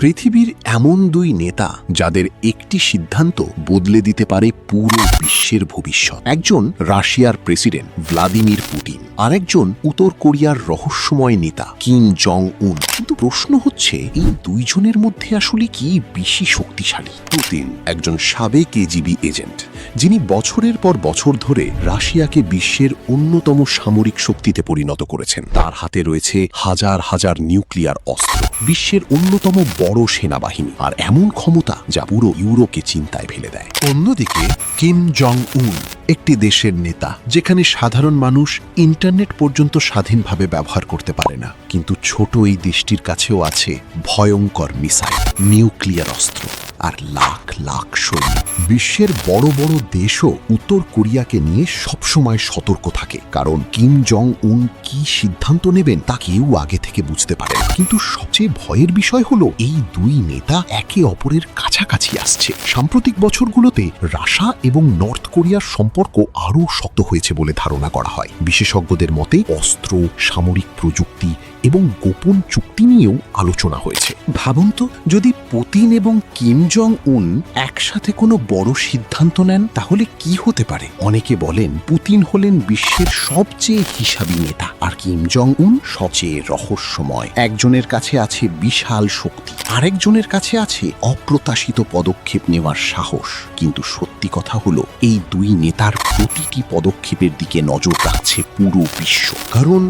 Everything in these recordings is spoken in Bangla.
পৃথিবীর এমন দুই নেতা যাদের একটি সিদ্ধান্ত বদলে দিতে পারে পুরো বিশ্বের ভবিষ্যৎ। একজন রাশিয়ার প্রেসিডেন্ট ভ্লাদিমির পুতিন, আরেকজন উত্তর কোরিয়ার রহস্যময় নেতা কিম জং উন। কিন্তু প্রশ্ন হচ্ছে, এই দুইজনের মধ্যে আসলে কি বেশি শক্তিশালী? পুতিন একজন সাবেক কেজিবি এজেন্ট, যিনি বছরের পর বছর ধরে রাশিয়াকে বিশ্বের অন্যতম সামরিক শক্তিতে পরিণত করেছেন। তার হাতে রয়েছে হাজার হাজার নিউক্লিয়ার অস্ত্র, বিশ্বের অন্যতম বড় সেনাবাহিনী, আর এমন ক্ষমতা যা পুরো ইউরোপকে চিন্তায় ফেলে দেয়। অন্যদিকে কিম জং উন একটি দেশের নেতা যেখানে সাধারণ মানুষ ইন্টারনেট পর্যন্ত স্বাধীনভাবে ব্যবহার করতে পারে না, কিন্তু ছোট এই দেশটির কাছেও আছে ভয়ঙ্কর মিসাইল, নিউক্লিয়ার অস্ত্র আর লাখ লাখ সৈন্য। বিশ্বের বড় বড় দেশও উত্তর কোরিয়াকে নিয়ে সবসময় সতর্ক থাকে, কারণ কিম জং উন কি সিদ্ধান্ত নেবেন তা কেউ আগে থেকে বুঝতে পারে না। কিন্তু সবচেয়ে ভয়ের বিষয় হলো, এই দুই নেতা একে অপরের কাছাকাছি আসছে। সাম্প্রতিক বছরগুলোতে রাশিয়া এবং নর্থ কোরিয়ার সম্পর্ক আরও শক্ত হয়েছে বলে ধারণা করা হয়। বিশেষজ্ঞদের মতে অস্ত্র, সামরিক প্রযুক্তি এবং গোপন চুক্তি নিয়েও আলোচনা হয়েছে। ভাবুন তো, যদি পুতিন এবং কিম জং উন একসাথে কোনো বড় সিদ্ধান্ত নেন, তাহলে কি হতে পারে? অনেকে বলেন পুতিন হলেন বিশ্বের সবচেয়ে হিসাবী নেতা, আর কিম জং উন সবচেয়ে রহস্যময়। একজনের কাছে আছে বিশাল শক্তি, আরেকজনের কাছে আছে অপ্রত্যাশিত পদক্ষেপ নেওয়ার সাহস। কিন্তু সত্যি কথা হলো, এই দুই নেতার প্রতিটি পদক্ষেপের দিকে নজর রাখছে পুরো বিশ্ব, কারণ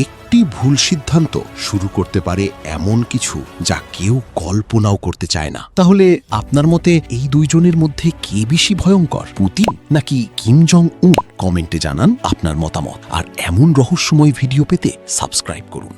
একটি ভুল সিদ্ধান্ত শুরু করতে পারে এমন কিছু যা কেউ কল্পনাও করতে চায় না। তাহলে আপনার মতে এই দুইজনের মধ্যে কে বেশি ভয়ঙ্কর, পুতিন নাকি কিম জং উন? কমেন্টে জানান আপনার মতামত, আর এমন রহস্যময় ভিডিও পেতে সাবস্ক্রাইব করুন।